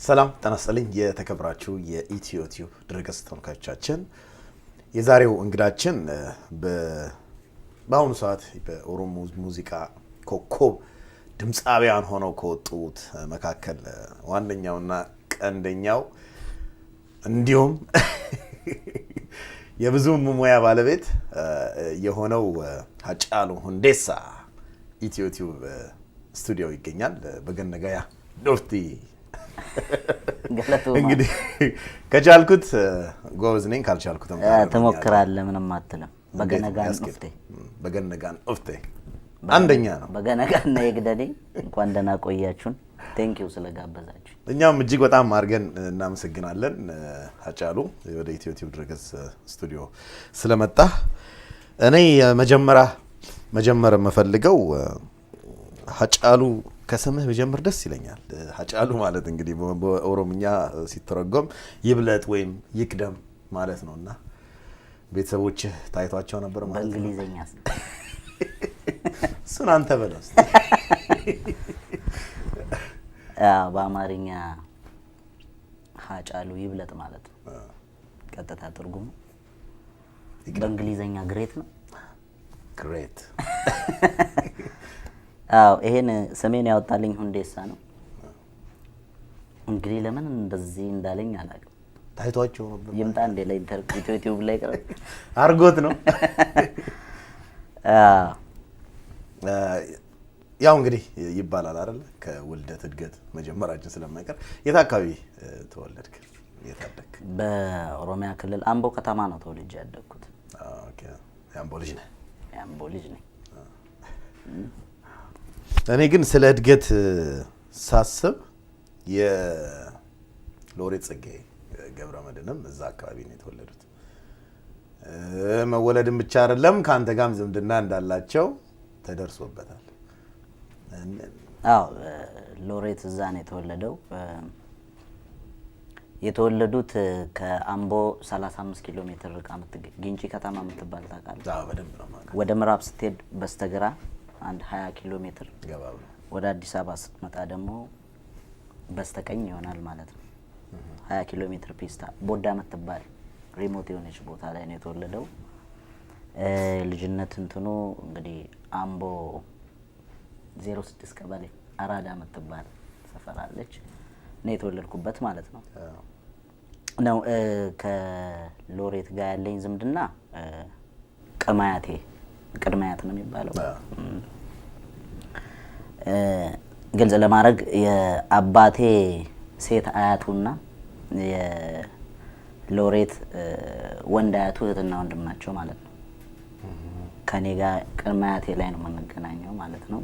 ሰላም ተናስተልኝ የተከብራችሁ የኢትዮቲዩብ ድረገጽ ተመልካቾቻችን የዛሬው እንግዳችን በአሁኑ ሰዓት በኦሮሞ ሙዚቃ ኮከብ ድምጻውያን ሆነው ከወጡት መካከል ዋነኛውና ቀንደኛው እንዲሁም የብዙ ሙያ ባለቤት የሆነው ሃጫሉ ሁንዴሳ ኢትዮቲዩብ ስቱዲዮ ይገኛል በገነጋያ ዶፍቲ እንግዲህ ከቻልኩት ጎበዝ ነኝ ካልቻልኩትም ተሞክራለህ ምንም አትልም በገነጋን ኦፍቴ አንደኛ ነው በገነጋና ይግደዴ እንኳን ደህና ቆያችሁን ቴንኪው ስለጋበዛችሁ እኛም እጅግ በጣም አርገን እናመሰግናለን ሃጫሉ ወደ ኢትዮቲዩብ ድረገጽ ስቱዲዮ ስለመጣ እኔ መጀመር መፈልገው ሃጫሉ ከስምህ በጀምር ደስ ይለኛል ሃጫሉ ማለት እንግዲህ በኦሮምኛ ሲተረጎም ይብለጥ ወይም ይቅደም ማለት ነውና ቤተሰቦች ታይቷቸው ነበር ማለት ነው በእንግሊዘኛ እሱን አንተ በለስ በአማርኛ ሃጫሉ ይብለጥ ማለት ነው ቀጥታ ትርጉሙ በእንግሊዘኛ ግሬት ነው ግሬት ይሄን ሰሜን ያወጣልኝ ሁንዴሳ ነው እንግዲህ ለምን እንደዚህ እንዳለኝ አላውቅም ታይቷቸው ነበር ይምጣ እንደ ላይ ኢትዮቲዩብ ላይ ቀረ አርጎት ነው ያው እንግዲህ ይባላል አይደል ከውልደት እድገት መጀመራችን ስለማይቀር የት አካባቢ ተወለድክ የት አደግክ በኦሮሚያ ክልል አምቦ ከተማ ነው ተወልጄ ያደግኩት ኦኬ የአምቦ ልጅ ነህ እኔ ግን ስለ እድገት ሳስብ የሎሬት ጸጋዬ ገብረመድህንም እዛ አካባቢ ነው የተወለዱት መወለድም ብቻ አይደለም ካንተ ጋርም ዝምድና እንዳላቸው ተደርሶበታል ሎሬት እዛ ነው የተወለዱት ከአምቦ 35 ኪሎ ሜትር ርቃ ግንጪ ከተማ የምትባል ታውቃለህ በደንብ ነው ማለት ወደ ምዕራብ ስትሄድ በስተግራ አንድ 20 ኪሎ ሜትር ገባው ወደ አዲስ አበባ ስትመጣ ደግሞ በስተቀኝ ይሆናል ማለት ነው 20 ኪሎ ሜትር ፒስታ ቦዳ የምትባል ሪሞት የሆነች ቦታ ላይ ነው የተወለደው ልጅነት እንትኑ እንግዲህ አምቦ 06 ቀበሌ አራዳ የምትባል ሰፈር አለች ነው የተወለድኩበት ማለት ነው ነው ከሎሬት ጋር ያለኝ ዝምድና ቅድማያት ነው የሚባለው ግልጽ ለማድረግ የአባቴ ሴት አያቱና የሎሬት ወንድ አያቱ እህትና ወንድም ናቸው ማለት ነው ከኔ ጋር ቅድማያቴ ላይ ነው የምንገናኘው ማለት ነው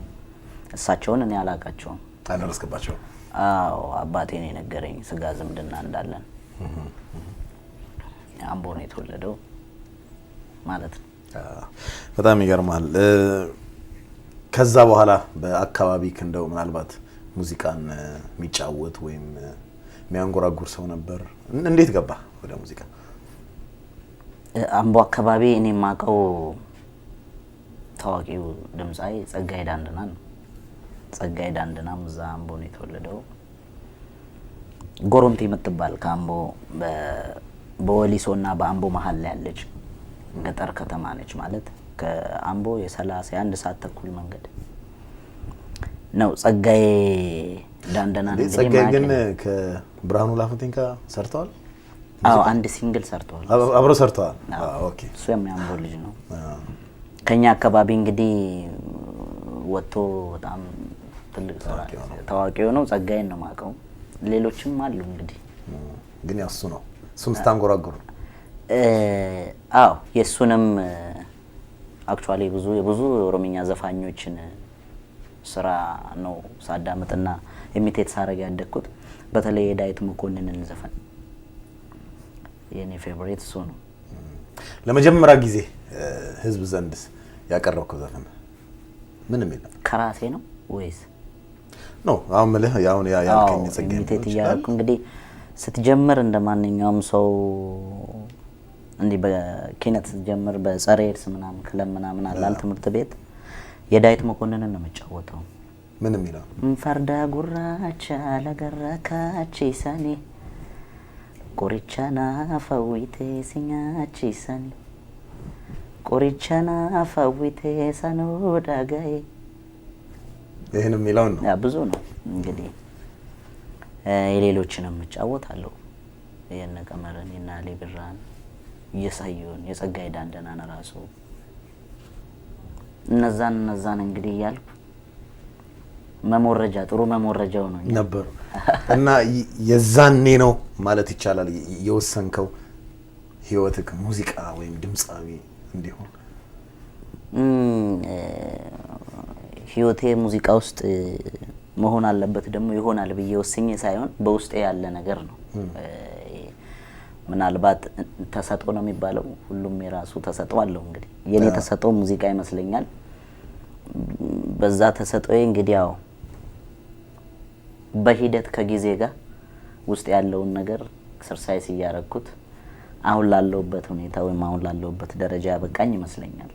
እሳቸውን እኔ አላውቃቸውም አልደረስክባቸው አባቴ ነው የነገረኝ ስጋ ዝምድና እንዳለን አምቦ ነው የተወለደው ማለት ነው በጣም ይገርማል ከዛ በኋላ በአካባቢ እንደው ምናልባት ሙዚቃን የሚጫወት ወይም የሚያንጎራጉር ሰው ነበር እንዴት ገባ ወደ ሙዚቃ አምቦ አካባቢ እኔ ማቀው ታዋቂው ድምጻይ ጸጋዬ ዳንደና ነው ጸጋዬ ዳንደና እዛ አምቦ ነው የተወለደው ጎሮምቴ የምትባል ከአምቦ በወሊሶና በአምቦ መሃል ላይ ያለች ገጠር ከተማ ነች ማለት ከአምቦ የ31 ሰዓት ተኩል መንገድ ነው ጸጋዬ ዳንደና እንግዲህ ጸጋዬ ግን ከብርሃኑ ላፍንቴን ጋር ሰርተዋል አንድ ሲንግል ሰርተዋል አብሮ ሰርተዋል ኦኬ እሱ የሚያምቦ ልጅ ነው ከኛ አካባቢ እንግዲህ ወጥቶ በጣም ትልቅ ታዋቂ ነው ጸጋዬን ነው ማቀው ሌሎችም አሉ እንግዲህ ግን ያሱ ነው እሱም ስታንጎራጉሩ የሱንም አክቹአሊ ብዙ ኦሮሚኛ ዘፋኞችን ስራ ነው ሳዳምጥና ኢሚቴት ሳረግ ያደኩት በተለይ የዳዊት መኮንንን ዘፈን የኔ ፌቨሪት እሱ ነው ለመጀመሪያ ጊዜ ህዝብ ዘንድስ ያቀረብከው ዘፈን ምን የሚል ነው ከራሴ ነው ወይስ ነው አሁን ማለት ያው ያልከኝ ጸጋዬ ኢሚቴት ያልኩ እንግዲህ ስትጀምር እንደማንኛውም ሰው እንዴ በኪነት ስትጀምር በጸሬድስ ምናምን ክለም ምናምን አላል ትምህርት ቤት የዳዊት መኮንንን ነው መጫወተው ምንም ይላል ፈርዳ ጉራቻ ለገረካቺሰኒ ቆሪቻና ፈዊቴ ሲኛቺሰኒ ቆሪቻና ፈዊቴ ሰኖ ዳጋይ ይሄንም ይላል ነው ያ ብዙ ነው እንግዲህ የሌሎችንም እጫወታለሁ የነ ቀመረን እና ሊብራን የሳዩን የጸጋይ ዳንደናን ራሱ እነዛን እንግዲህ ያልኩ መሞረጃ ጥሩ መሞረጃው ነው ነበር እና የዛኔ ነው ማለት ይቻላል የወሰንከው ህይወትክ ሙዚቃ ወይም ድምጻዊ እንዲሆን ህይወቴ ሙዚቃ ውስጥ መሆን አለበት ደግሞ ይሆናል ብዬ ወስኜ ሳይሆን በውስጤ ያለ ነገር ነው ምናልባት ተሰጦ ነው የሚባለው ሁሉም የራሱ ተሰጦ አለው እንግዲህ የኔ ተሰጦ ሙዚቃ ይመስለኛል በዛ ተሰጦዬ እንግዲህ ያው በሂደት ከጊዜ ጋር ውስጥ ያለውን ነገር ኤክሰርሳይዝ ያያረኩት አሁን ላለውበት ሁኔታ ወይም አሁን ላለውበት ደረጃ ያበቃኝ ይመስለኛል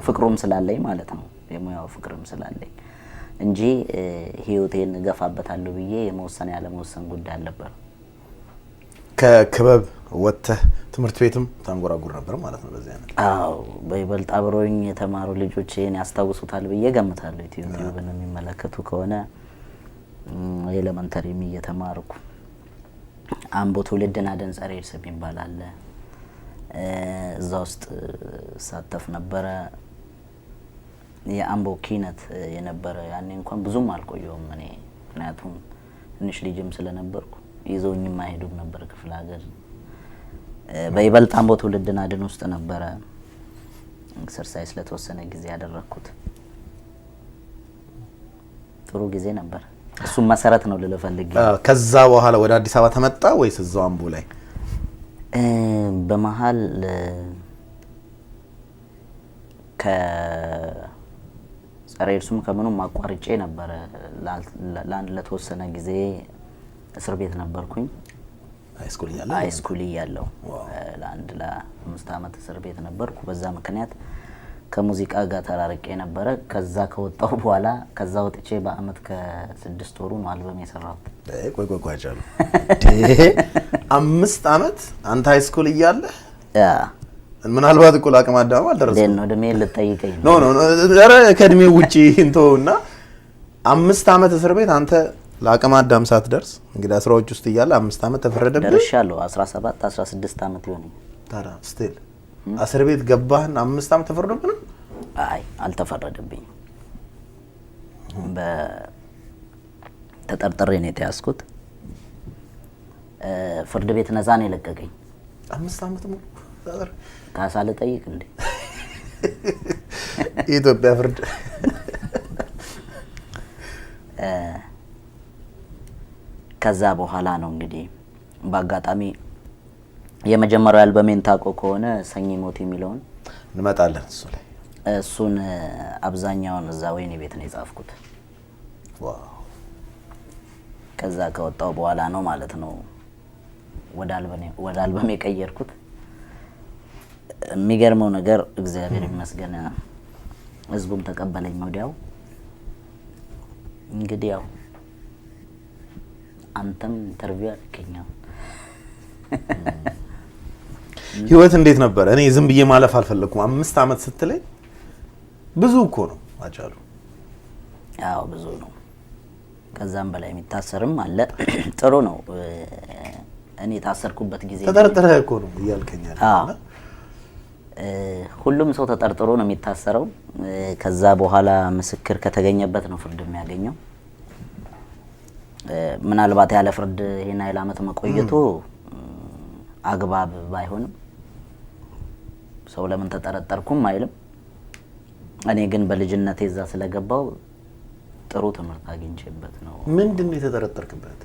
ፍቅሩም ስላለኝ ማለት ነው የሙያው ፍቅርም ስላለኝ እንጂ ህይወቴን ገፋበታለሁ ብዬ የመወሰን ያለ መወሰን ጉዳይ አልነበር ከክበብ ወጥተህ ትምህርት ቤትም ታንጎራጉር ነበር ማለት ነው በዚህ አይነት አዎ በይበልጥ አብሮኝ የተማሩ ልጆች ይሄን ያስታውሱታል ብዬ ገምታለሁ ኢትዮጵያን የሚመለከቱ ከሆነ ኤሌመንተሪም እየተማርኩ አምቦ ትውልድና ደንጸሬ እርሰብ ይባላል እዛ ውስጥ ሳተፍ ነበር የአምቦ ኪነት የነበረ ያኔ እንኳን ብዙም አልቆየውም እኔ ምክንያቱም ትንሽ ልጅም ስለነበርኩ ይዘውኝም አይሄዱም ነበር ክፍለ ሀገር በይበልጥ አምቦ ትውልድና ደን ውስጥ ነበር ኤክሰርሳይዝ ለተወሰነ ጊዜ ያደረኩት ጥሩ ጊዜ ነበር እሱም መሰረት ነው ለፈልግ ከዛ በኋላ ወደ አዲስ አበባ ተመጣ ወይስ እዛው አምቦ ላይ በመሃል ጸሬርሱም ከመኑም አቋርጬ ነበር ለአንድ ለተወሰነ ጊዜ እስር ቤት ነበርኩኝ ሃይስኩል ያለው ለአንድ ለ5 አመት እስር ቤት ነበርኩ በዛ ምክንያት ከሙዚቃ ጋር ተራርቄ ነበር ከዛ ከወጣው በኋላ ከዛ ወጥቼ በአመት ከ6 ወሩ ነው አልበም የሰራሁት ቆይ አጃሉ 5 አመት አንተ ሃይስኩል እያለ ያ ምናልባት እኮ ለአቅመ አዳም አልደረሰም ነው ደሜ ልጠይቀኝ ኖ ኧረ ከእድሜ ውጪ እንተውና 5 አመት እስር ቤት አንተ ለአቅመ አዳም ሳትደርስ እንግዲህ 10ዎች ውስጥ እያለ 5 አመት ተፈረደብህ ደርሻለሁ 17 16 አመት ይሆነኝ ታዲያ ስቲል እስር ቤት ገባህና 5 አመት ተፈረደብህ አይ አልተፈረደብኝም በተጠርጥሬ ነው የተያዝኩት ፍርድ ቤት ነፃ ነው የለቀቀኝ 5 አመት ነው ካሳ ልጠይቅ እንዴ ኢትዮጵያ ፍርድ ከዛ በኋላ ነው እንግዲህ በአጋጣሚ የመጀመሪያው አልበሜን ታቆ ከሆነ ሰኝ ሞት የሚለውን እንመጣለን እሱ ላይ እሱን አብዛኛውን እዛ ወይኔ ቤት ነው የጻፍኩት ዋው ከዛ ከወጣው በኋላ ነው ማለት ነው ወደ አልበሜ ቀየርኩት የሚገርመው ነገር እግዚአብሔር ይመስገን ህዝቡም ተቀበለኝ ወዲያው እንግዲህ ያው አንተም ኢንተርቪው አድርገኛው ህይወት እንዴት ነበር እኔ ዝም ብዬ ማለፍ አልፈለኩም 5 አመት ስትለኝ ብዙ እኮ ነው አጫሉ ያው ብዙ ነው ከዛም በላይ የሚታሰርም አለ ጥሩ ነው እኔ ታሰርኩበት ጊዜ ተጠርጥረህ እኮ ነው ይያልከኛል ሁሉም ሰው ተጠርጥሮ ነው የሚታሰረው ከዛ በኋላ ምስክር ከተገኘበት ነው ፍርድ የሚያገኘው ምናልባት ያለ ፍርድ ይሄን አይል አመት መቆየቱ አግባብ ባይሆንም ሰው ለምን ተጠረጠርኩም አይልም እኔ ግን በልጅነቴ እዛ ስለገባው ጥሩ ትምህርት አግኝቼበት ነው ምንድነው የተጠረጠርክበት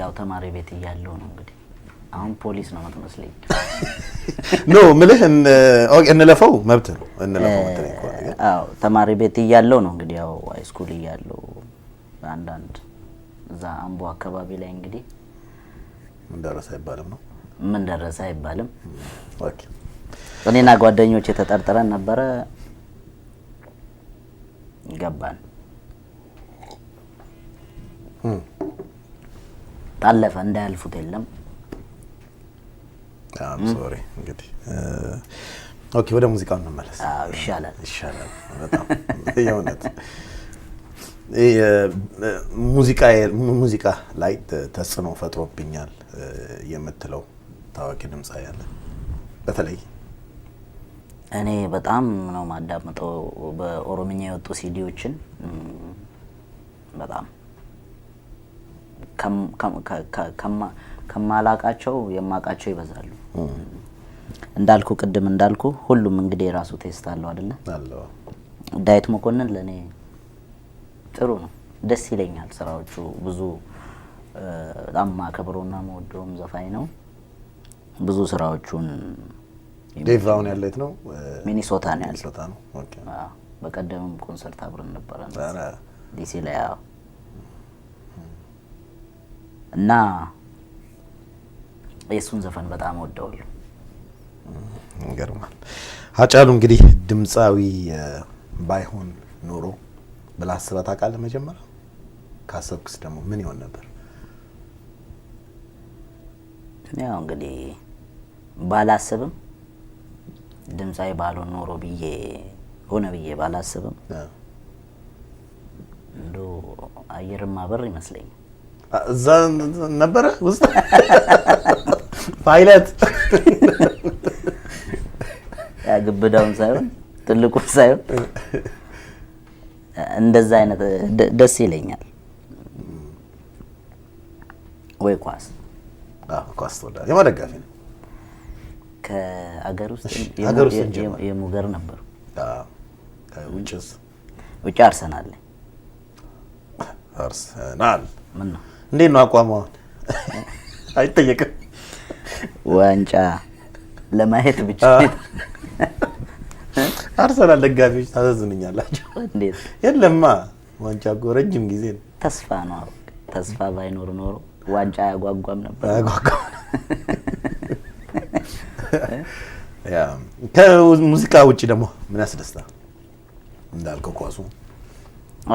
ያው ተማሪ ቤት እያለሁ ነው እንግዲህ አሁን ፖሊስ ነው የምትመስለኝ ኖ ምልህ እንለፈው መብት ነው እንለፈው መብት ነው አዎ ተማሪ ቤት እያለሁ ነው እንግዲህ ያው ሃይስኩል እያለሁ አንዳንድ እዛ አምቦ አካባቢ ላይ እንግዲህ ምን ደረሰ አይባልም ነው ምን ደረሰ አይባልም ኦኬ እኔና ጓደኞቼ ተጠርጥረን ነበረ ገባን። ታለፈ፣ እንዳያልፉት የለም። ሶሪ እንግዲህ ኦኬ፣ ወደ ሙዚቃው እንመለስ። ይሻላል በጣም የእውነት ሙዚቃ ላይ ተጽዕኖ ፈጥሮብኛል የምትለው ታዋቂ ድምፃዊ ያለ? በተለይ እኔ በጣም ነው ማዳምጠው በኦሮምኛ የወጡ ሲዲዎችን በጣም ከማላቃቸው የማቃቸው ይበዛሉ። እንዳልኩ ቅድም እንዳልኩ ሁሉም እንግዲህ የራሱ ቴስት አለው አይደለ? አለው። ዳዊት መኮንን ለኔ ጥሩ ነው፣ ደስ ይለኛል ስራዎቹ። ብዙ በጣም ማከብሮና መወደውም ዘፋኝ ነው። ብዙ ስራዎቹን ዴቭ አሁን ያለው የት ነው? ሚኒሶታ ነው ያለው። ሚኒሶታ ነው። ኦኬ። በቀደምም ኮንሰርት አብረን ነበረን ዲሲ ላይ። እና የሱን ዘፈን በጣም ወደዋለሁ። ይገርማል። ሃጫሉ እንግዲህ ድምፃዊ ባይሆን ኖሮ ብለህ አስበህ ታውቃለህ? መጀመሪያ ካሰብክስ ደግሞ ምን ይሆን ነበር? ያው እንግዲህ ባላስብም ድምፃዊ ባልሆን ኖሮ ብዬ ሆነ ብዬ ባላስብም እንዶ አየርም ማበር ይመስለኛል። እዛ ነበረ ውስጥ ፓይለት ያ ግብዳውን ሳይሆን ትልቁን ሳይሆን እንደዛ አይነት ደስ ይለኛል። ወይ ኳስ ተወዳጅ የማደጋፊ ነው። ከአገር ውስጥ የሙገር ነበሩ። ውጭ አርሰናል ምን ነው እንዴት ነው አቋሙ? አይጠየቅም። ዋንጫ ለማየት ብቻ አርሰናል ደጋፊዎች ታዘዝንኛላችሁ። እንዴት የለማ ዋንጫ እኮ ረጅም ጊዜ ነው። ተስፋ ነው። ተስፋ ባይኖር ኖሮ ዋንጫ ያጓጓም ነበር። ያ ከሙዚቃ ውጪ ደግሞ ምን ያስደስታል? እንዳልከው ኳሱ።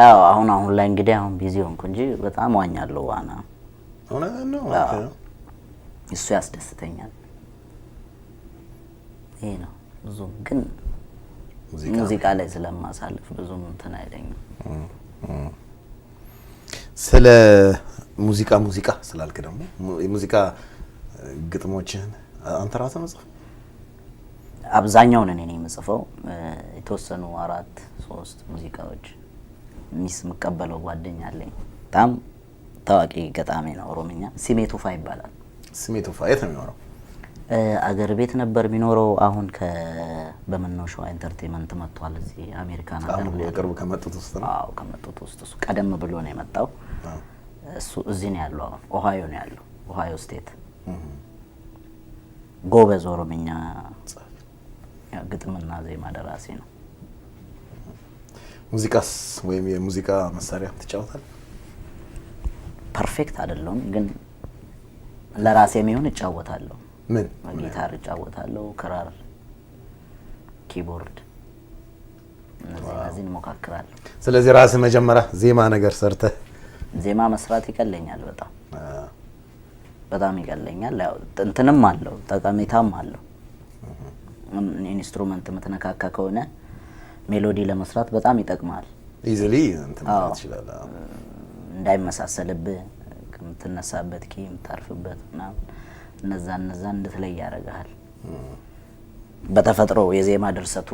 አዎ አሁን ላይ እንግዲህ አሁን ቢዚ ሆንኩ እንጂ በጣም ዋኛለሁ። ዋና ነው እሱ ያስደስተኛል። ይሄ ነው ብዙም ግን ሙዚቃ ላይ ስለማሳልፍ ብዙም እንትን አይለኝም። ስለ ሙዚቃ ስላልክ ደግሞ የሙዚቃ ግጥሞችን አንተ ራስህ መጽሐፍ? አብዛኛውን እኔ ነኝ የምጽፈው። የተወሰኑ 4-3 ሙዚቃዎች የምቀበለው ጓደኛ አለኝ። በጣም ታዋቂ ገጣሚ ነው። ኦሮምኛ ሲሜቱፋ ይባላል። ሲሜቱፋ የት ነው የሚኖረው? አገር ቤት ነበር የሚኖረው። አሁን በመናው ሸዋ ኢንተርቴይንመንት መጥቷል። እዚህ አሜሪካን ሀገር በቅርቡ ከመጡት ውስጥ ነው። አዎ ከመጡት ውስጥ እሱ ቀደም ብሎ ነው የመጣው። እሱ እዚህ ነው ያለው። አሁን ኦሃዮ ነው ያለው። ኦሃዮ ስቴት። ጎበዝ ኦሮምኛ ግጥምና ዜማ ደራሲ ነው። ሙዚቃስ ወይም የሙዚቃ መሳሪያ ትጫወታለህ? ፐርፌክት አይደለሁም ግን ለራሴ የሚሆን እጫወታለሁ። ምን? ጊታር እጫወታለሁ፣ ክራር፣ ኪቦርድ እነዚህን እሞካክራለሁ። ስለዚህ ራስህ መጀመሪያ ዜማ ነገር ሰርተህ ዜማ መስራት ይቀለኛል። በጣም ይቀለኛል። ያው እንትንም አለው ጠቀሜታም አለው። ኢንስትሩመንት የምትነካካ ከሆነ ሜሎዲ ለመስራት በጣም ይጠቅማል። ኢዚሊ እንትን ማለት ይችላል። እንዳይመሳሰልብህ ከምትነሳበት ኪ የምታርፍበት ምናምን እነዛ እንድትለይ ያደርግሃል። በተፈጥሮ የዜማ ድርሰቱ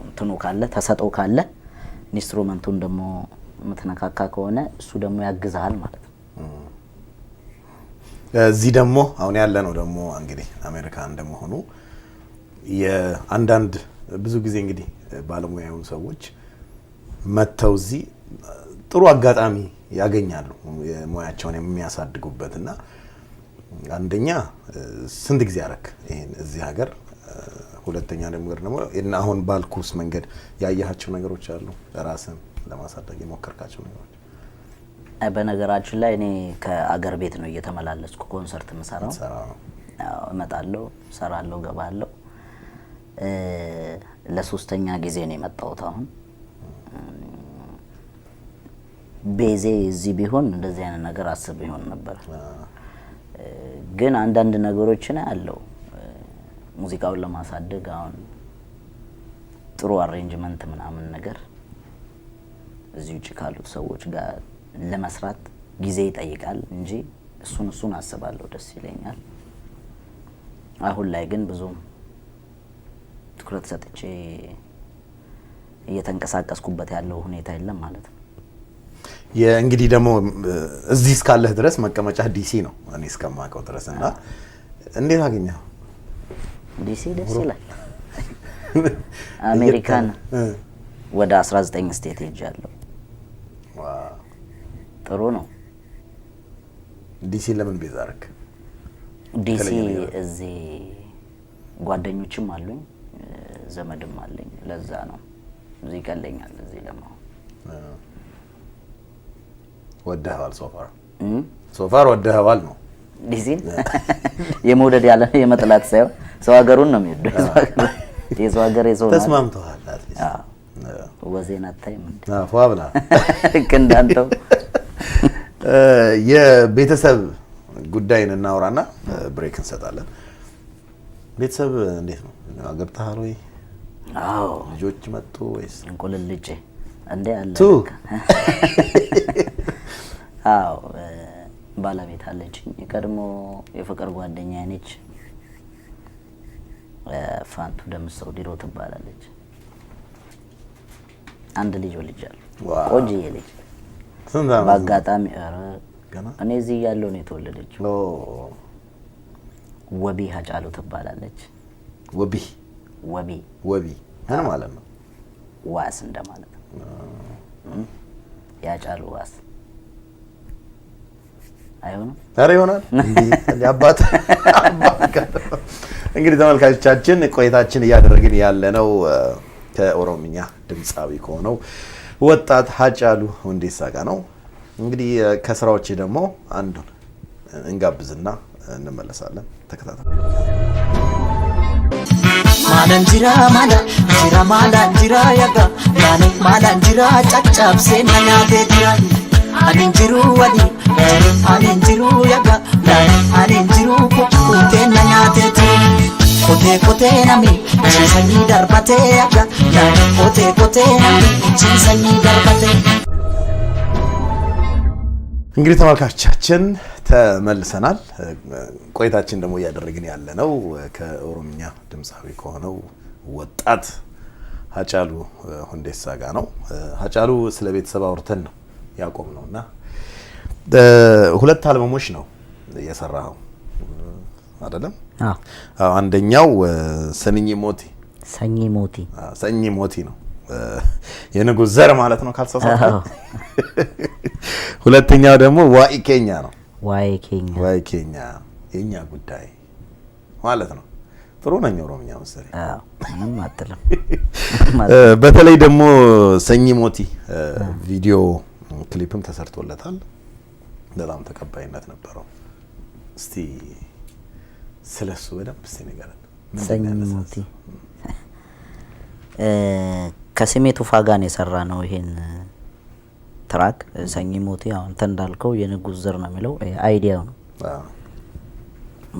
እንትኑ ካለ ተሰጥኦ ካለ ኢንስትሩመንቱን ደግሞ የምትነካካ ከሆነ እሱ ደግሞ ያግዛል ማለት ነው። እዚህ ደግሞ አሁን ያለ ነው ደግሞ እንግዲህ አሜሪካ እንደመሆኑ የአንዳንድ ብዙ ጊዜ እንግዲህ ባለሙያ የሆኑ ሰዎች መተው እዚህ ጥሩ አጋጣሚ ያገኛሉ የሙያቸውን የሚያሳድጉበት እና አንደኛ ስንት ጊዜ አረክ ይሄን እዚህ ሀገር? ሁለተኛ ደግሞ እና አሁን ባልኩስ መንገድ ያያቸው ነገሮች አሉ ለራስን ለማሳደግ የሞከርካቸው ነገሮች? በነገራችን ላይ እኔ ከአገር ቤት ነው እየተመላለስኩ ኮንሰርት የምሰራው። እመጣለሁ፣ እሰራለሁ፣ ገባለሁ። ለሶስተኛ ጊዜ ነው የመጣሁት አሁን ቤዜ እዚህ ቢሆን እንደዚህ አይነት ነገር አስብ ይሆን ነበር። ግን አንዳንድ ነገሮችን አለው ሙዚቃውን ለማሳደግ አሁን ጥሩ አሬንጅመንት ምናምን ነገር እዚህ ውጭ ካሉት ሰዎች ጋር ለመስራት ጊዜ ይጠይቃል እንጂ እሱን አስባለሁ፣ ደስ ይለኛል። አሁን ላይ ግን ብዙ ትኩረት ሰጥቼ እየተንቀሳቀስኩበት ያለው ሁኔታ የለም ማለት ነው። የእንግዲህ ደግሞ እዚህ እስካለህ ድረስ መቀመጫ ዲሲ ነው እኔ እስከማውቀው ድረስ እና እንዴት አገኘው? ዲሲ ደስ ይላል። አሜሪካን ወደ 19 ስቴት ሄጃለሁ። ዋው ጥሩ ነው። ዲሲ ለምን ቤዛ አደረክ? ዲሲ እዚህ ጓደኞችም አሉኝ ዘመድም አለኝ። ለዛ ነው እዚህ ይቀለኛል። እዚህ ለማው ወደኸዋል? ሶፋር ወደኸዋል ነው ዲሲ የመውደድ ያለ የመጥላት ሳይሆን ሰው ሀገሩን ነው የሚወደው። የሰው ሀገር የሰው ነው። ተስማምተዋል? ወዜን አታይም እንዴ? ፏብላ እንዳንተው የቤተሰብ ጉዳይን እናውራና ብሬክ እንሰጣለን። ቤተሰብ እንዴት ነው? አገብተሃል ወይ? አዎ። ልጆች መጡ ወይስ? እንቁልልጬ እንዴ አለ። አዎ ባለቤት አለችኝ። የቀድሞ የፍቅር ጓደኛዬ ነች። ፋንቱ ደምሰው ዲሮ ትባላለች። አንድ ልጅ ወልጃለሁ። ቆንጆዬ ልጅ። በአጋጣሚ እኔ እዚህ ያለው ነው የተወለደችው። ወቢ ሀጫሉ ትባላለች። ወቢ ምን ማለት ነው? ዋስ እንደማለት ነው። ያጫሉ ዋስ አይሆንም? ኧረ ይሆናል እንዴ አባት። እንግዲህ ተመልካቾቻችን ቆይታችን እያደረግን ያለነው ከኦሮምኛ ድምጻዊ ከሆነው ወጣት ሀጫሉ ሁንዴሳ ጋር ነው። እንግዲህ ከስራዎች ደግሞ አንዱን እንጋብዝና እንመለሳለን። ተከታተሉ። ማላንጅራ ማላንጅራ ያጋ ያኔ ማላንጅራ ጫጫብሴ ናያቴትራ አኔንጅሩ ወዲ አኔንጅሩ ያጋ አኔንጅሩ ኩቴ ናያቴትራ ኮቴ ናሚ ቺሰኒ ደርባቴ ያጋ ኮቴ ናሚ ቺሰኒ ደርባቴ። እንግዲህ ተመልካቾቻችን ተመልሰናል። ቆይታችን ደግሞ እያደረግን ያለነው ከኦሮምኛ ድምጻዊ ከሆነው ወጣት ሀጫሉ ሁንዴሳ ጋር ነው። ሀጫሉ ስለ ቤተሰብ አውርተን ነው ያቆምነውና 2 አልበሞች ነው የሰራው አይደለም? አዎ። አንደኛው ሰኚ ሞቲ ነው የንጉስ ዘር ማለት ነው ካልተሳሳተ። ሁለተኛው ደግሞ ዋይ ኬኛ ነው። ዋይ ኬኛ የኛ ጉዳይ ማለት ነው። ጥሩ ነኝ ኦሮምኛ መሰለኝ። ምንም አትልም። በተለይ ደግሞ ሰኚ ሞቲ ቪዲዮ ክሊፕም ተሰርቶለታል። በጣም ተቀባይነት ነበረው። እስቲ ስለሱ በደንብ እስቲ ንገረን። ሰኚ ሞቲ ከስሜ ቱፋ ጋር የሰራ ነው ይሄን ትራክ። ሰኚ ሞቲ አሁን አንተ እንዳልከው የንጉስ ዘር ነው የሚለው አይዲያው ነው።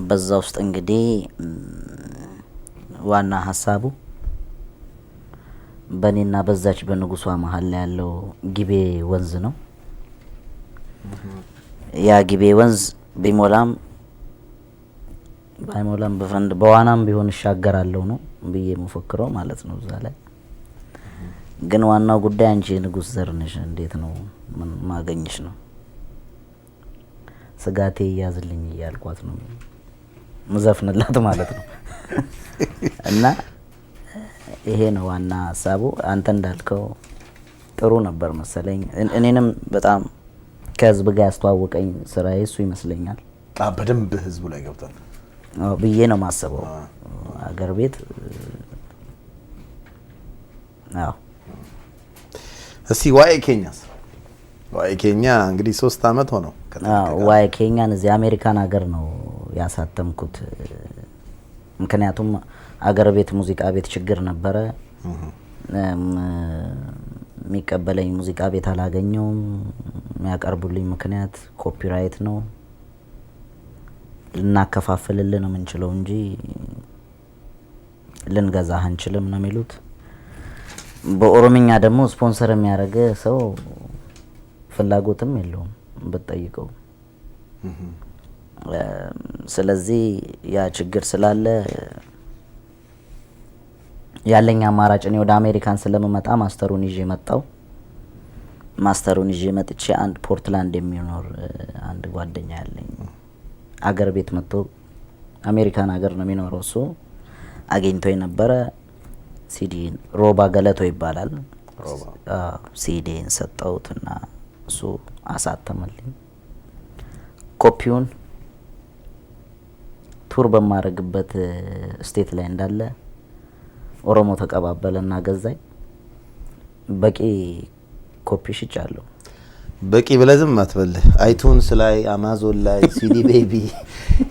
በዛ ውስጥ እንግዲህ ዋና ሀሳቡ በኔና በዛች በንጉሷ መሀል ላይ ያለው ጊቤ ወንዝ ነው። ያ ጊቤ ወንዝ ቢሞላም ባይሞላም በዋናም ቢሆን ይሻገራለው ነው ብዬ መፈክረው ማለት ነው። እዛ ላይ ግን ዋናው ጉዳይ አንቺ ንጉስ ዘር ነሽ፣ እንዴት ነው ማገኝሽ ነው። ስጋቴ ያዝልኝ እያልኳት ነው መዘፍንላት ማለት ነው። እና ይሄ ነው ዋና ሀሳቡ። አንተ እንዳልከው ጥሩ ነበር መሰለኝ። እኔንም በጣም ከህዝብ ጋር ያስተዋወቀኝ ስራዬ እሱ ይመስለኛል። በደንብ ህዝቡ ላይ ገብቷል ብዬ ነው ማሰበው። አገር ቤት አዎ። እስቲ ዋይ ኬኛ እንግዲህ 3 አመት ሆነው። ዋይ ኬኛን እዚህ አሜሪካን ሀገር ነው ያሳተምኩት። ምክንያቱም አገር ቤት ሙዚቃ ቤት ችግር ነበረ። የሚቀበለኝ ሙዚቃ ቤት አላገኘውም። የሚያቀርቡልኝ ምክንያት ኮፒራይት ነው፣ ልናከፋፍልልህ ነው የምንችለው እንጂ ልንገዛህ አንችልም ነው የሚሉት። በኦሮምኛ ደግሞ ስፖንሰር የሚያደርግ ሰው ፍላጎትም የለውም ብትጠይቀው። ስለዚህ ያ ችግር ስላለ ያለኝ አማራጭ እኔ ወደ አሜሪካን ስለምመጣ ማስተሩን ይዤ መጣው። ማስተሩን ይዤ መጥቼ አንድ ፖርትላንድ የሚኖር አንድ ጓደኛ ያለኝ አገር ቤት መጥቶ አሜሪካን ሀገር ነው የሚኖረው እሱ አግኝቶ የነበረ ሲዲን ሮባ ገለቶ ይባላል። ሲዲን ሰጠውትና እሱ አሳተመልኝ። ኮፒውን ቱር በማረግበት ስቴት ላይ እንዳለ ኦሮሞ ተቀባበለና ገዛኝ። በቂ ኮፒ ሽጫለሁ። በቂ ብለህ ዝም አትበልህ። አይቱንስ ላይ፣ አማዞን ላይ፣ ሲዲ ቤቢ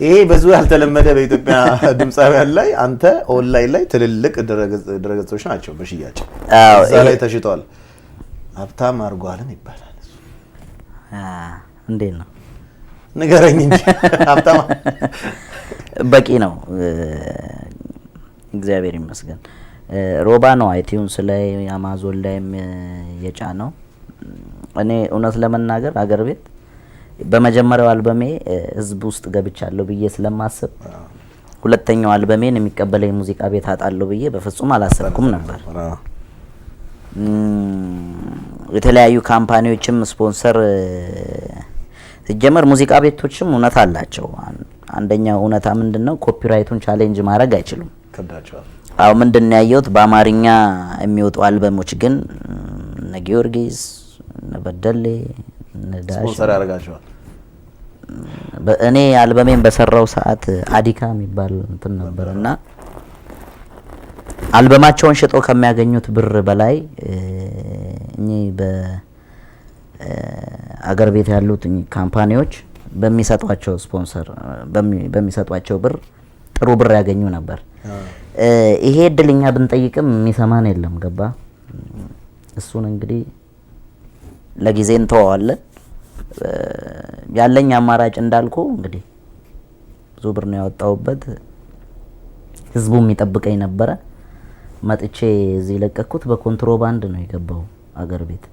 ይሄ ብዙ ያልተለመደ በኢትዮጵያ ድምጻውያን ላይ አንተ ኦንላይን ላይ ትልልቅ ድረገጾች ናቸው በሽያጭ እዛ ላይ ተሽጧል። ሀብታም አርጓልን ይባላል። እንዴት ነው ንገረኝ እንጂ ሀብታም በቂ ነው። እግዚአብሔር ይመስገን። ሮባ ነው አይቲዩንስ ላይ አማዞን ላይም የጫነው። እኔ እውነት ለመናገር አገር ቤት በመጀመሪያው አልበሜ ህዝብ ውስጥ ገብቻለሁ ብዬ ስለማስብ ሁለተኛው አልበሜን የሚቀበለኝ ሙዚቃ ቤት አጣለሁ ብዬ በፍጹም አላሰብኩም ነበር። የተለያዩ ካምፓኒዎችም ስፖንሰር ሲጀመር ሙዚቃ ቤቶችም እውነት አላቸው። አንደኛው እውነታ ምንድነው? ኮፒራይቱን ቻሌንጅ ማድረግ አይችሉም። ከብዳቸዋል። አው ምንድነው ያየሁት በአማርኛ የሚወጡ አልበሞች ግን እነ ጊዮርጊስ እነ በደሌ እነ ዳሽ ስፖንሰር ያደርጋቸዋል። እኔ አልበሜን በሰራው ሰዓት አዲካ የሚባል እንትን ነበርና አልበማቸውን ሽጠው ከሚያገኙት ብር በላይ እኚ በአገር ቤት ያሉት ካምፓኒዎች በሚሰጧቸው ስፖንሰር በሚሰጧቸው ብር ጥሩ ብር ያገኙ ነበር። ይሄ እድልኛ ብንጠይቅም የሚሰማን የለም። ገባ? እሱን እንግዲህ ለጊዜ እንተዋዋለን። ያለኝ አማራጭ እንዳልኩ እንግዲህ ብዙ ብር ነው ያወጣውበት። ህዝቡ የሚጠብቀኝ ነበረ። መጥቼ እዚህ ለቀኩት። በኮንትሮባንድ ነው የገባው አገር ቤት።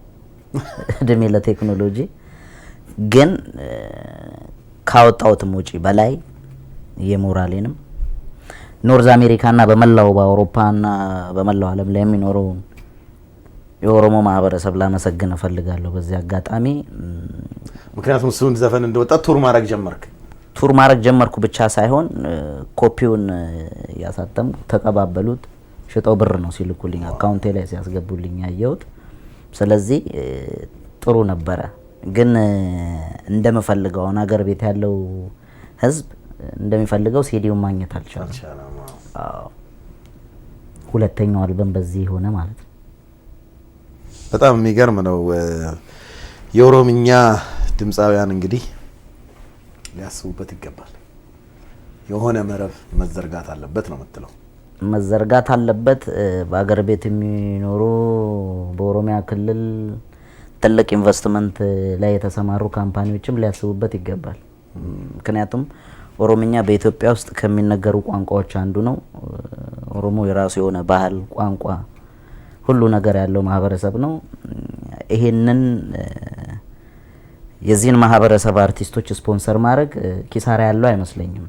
እድሜ ለቴክኖሎጂ። ግን ካወጣውትም ውጪ በላይ የሞራሌንም ኖርዝ አሜሪካና በመላው በአውሮፓና በመላው ዓለም ላይ የሚኖረው የኦሮሞ ማህበረሰብ ላመሰግን እፈልጋለሁ በዚህ አጋጣሚ። ምክንያቱም እሱን ዘፈን እንደወጣ ቱር ማድረግ ጀመርክ። ቱር ማድረግ ጀመርኩ ብቻ ሳይሆን ኮፒውን ያሳተም ተቀባበሉት። ሽጠው ብር ነው ሲልኩልኝ አካውንቴ ላይ ሲያስገቡልኝ ያየሁት። ስለዚህ ጥሩ ነበረ። ግን እንደምፈልገው አገር ቤት ያለው ህዝብ እንደሚፈልገው ሲዲውን ማግኘት አልቻለም። ሁለተኛው አልበም በዚህ ሆነ ማለት ነው። በጣም የሚገርም ነው። የኦሮምኛ ድምጻውያን እንግዲህ ሊያስቡበት ይገባል። የሆነ መረብ መዘርጋት አለበት ነው የምትለው? መዘርጋት አለበት። በአገር ቤት የሚኖሩ በኦሮሚያ ክልል ትልቅ ኢንቨስትመንት ላይ የተሰማሩ ካምፓኒዎችም ሊያስቡበት ይገባል። ምክንያቱም ኦሮምኛ በኢትዮጵያ ውስጥ ከሚነገሩ ቋንቋዎች አንዱ ነው። ኦሮሞ የራሱ የሆነ ባህል፣ ቋንቋ፣ ሁሉ ነገር ያለው ማህበረሰብ ነው። ይሄንን የዚህን ማህበረሰብ አርቲስቶች ስፖንሰር ማድረግ ኪሳራ ያለው አይመስለኝም፣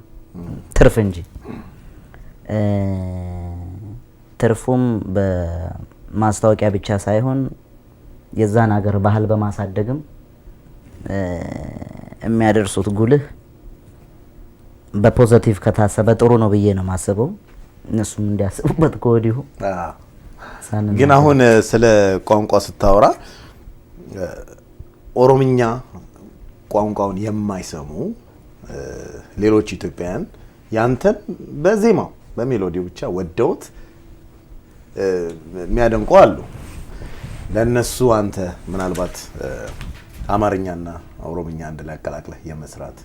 ትርፍ እንጂ። ትርፉም በማስታወቂያ ብቻ ሳይሆን የዛን ሀገር ባህል በማሳደግም የሚያደርሱት ጉልህ በፖዚቲቭ ከታሰበ ጥሩ ነው ብዬ ነው ማስበው። እነሱም እንዲያስቡበት ከወዲሁ። ግን አሁን ስለ ቋንቋ ስታወራ ኦሮምኛ ቋንቋውን የማይሰሙ ሌሎች ኢትዮጵያውያን ያንተን በዜማው በሜሎዲው ብቻ ወደውት የሚያደንቁ አሉ። ለነሱ አንተ ምናልባት አማርኛና ኦሮምኛ አንድ ላይ አቀላቅለህ የመስራት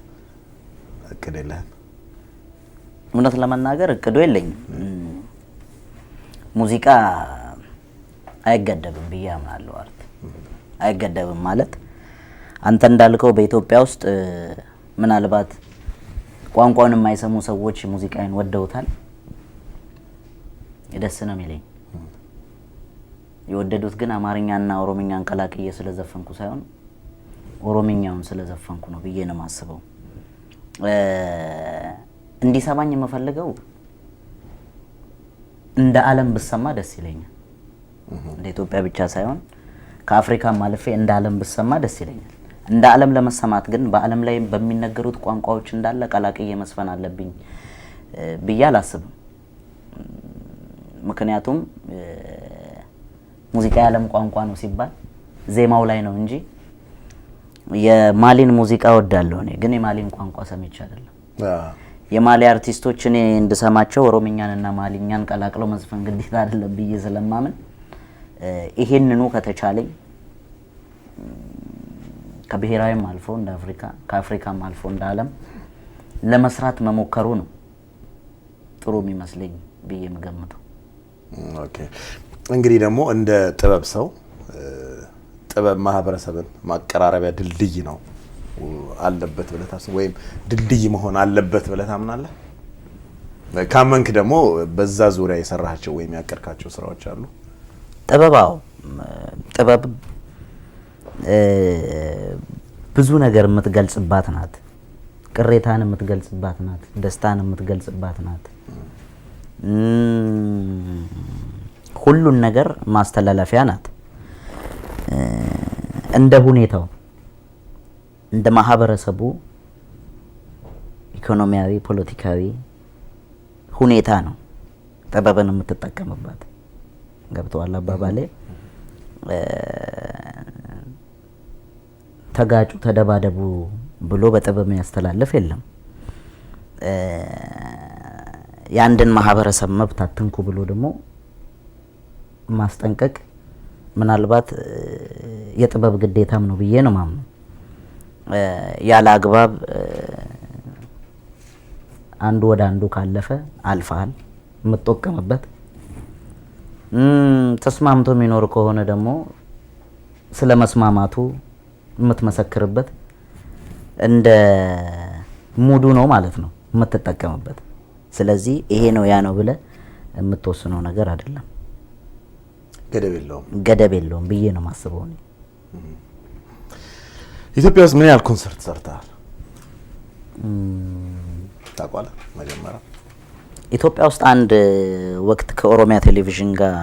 እቅድ የለህም? እውነት ለመናገር እቅዱ የለኝም። ሙዚቃ አይገደብም ብዬ አምናለሁ። አርት አይገደብም ማለት አንተ እንዳልከው በኢትዮጵያ ውስጥ ምናልባት ቋንቋውን የማይሰሙ ሰዎች ሙዚቃን ወደውታል። ደስ ነው የሚለኝ። የወደዱት ግን አማርኛና ኦሮምኛን ቀላቅዬ ስለዘፈንኩ ሳይሆን ኦሮምኛውን ስለዘፈንኩ ነው ብዬ ነው የማስበው። እንዲሰማኝ የምፈልገው እንደ ዓለም ብሰማ ደስ ይለኛል። እንደ ኢትዮጵያ ብቻ ሳይሆን ከአፍሪካም አልፌ እንደ ዓለም ብሰማ ደስ ይለኛል። እንደ ዓለም ለመሰማት ግን በዓለም ላይ በሚነገሩት ቋንቋዎች እንዳለ ቀላቅዬ መስፈን አለብኝ ብዬ አላስብም። ምክንያቱም ሙዚቃ የዓለም ቋንቋ ነው ሲባል ዜማው ላይ ነው እንጂ የማሊን ሙዚቃ ወዳለሁ እኔ ግን የማሊን ቋንቋ ሰምቼ አይደለም። የማሊ አርቲስቶች እኔ እንድሰማቸው ኦሮምኛንና ማሊኛን ቀላቅለው መዝፈን ግዴታ አይደለም ብዬ ስለማምን ይሄንኑ ከተቻለኝ ከብሔራዊም አልፎ እንደ አፍሪካ ከአፍሪካም አልፎ እንደ ዓለም ለመስራት መሞከሩ ነው ጥሩ የሚመስለኝ ብዬ የምገምተው። ኦኬ እንግዲህ ደግሞ እንደ ጥበብ ሰው ጥበብ ማህበረሰብን ማቀራረቢያ ድልድይ ነው አለበት ብለህ ታስብ ወይም ድልድይ መሆን አለበት ብለህ ታምናለህ? ካመንክ ደግሞ በዛ ዙሪያ የሰራሃቸው ወይም ያቀርካቸው ስራዎች አሉ? ጥበብ ብዙ ነገር የምትገልጽባት ናት። ቅሬታን የምትገልጽባት ናት። ደስታን የምትገልጽባት ናት። ሁሉን ነገር ማስተላለፊያ ናት። እንደ ሁኔታው እንደ ማህበረሰቡ ኢኮኖሚያዊ፣ ፖለቲካዊ ሁኔታ ነው ጥበብን የምትጠቀምባት። ገብተዋል አባባሌ? ተጋጩ ተደባደቡ ብሎ በጥበብ የሚያስተላልፍ የለም። የአንድን ማህበረሰብ መብት አትንኩ ብሎ ደግሞ ማስጠንቀቅ ምናልባት የጥበብ ግዴታም ነው ብዬ ነው ማምነው። ያለ አግባብ አንዱ ወደ አንዱ ካለፈ አልፈሃል የምትጠቀምበት። ተስማምቶ የሚኖር ከሆነ ደግሞ ስለ መስማማቱ የምትመሰክርበት እንደ ሙዱ ነው ማለት ነው የምትጠቀምበት። ስለዚህ ይሄ ነው ያ ነው ብለህ የምትወስነው ነገር አይደለም። ገደብ የለውም ብዬ ነው የማስበው እኔ። ኢትዮጵያ ውስጥ ምን ያህል ኮንሰርት ሰርተሃል ታውቃለህ? መጀመሪያ ኢትዮጵያ ውስጥ አንድ ወቅት ከኦሮሚያ ቴሌቪዥን ጋር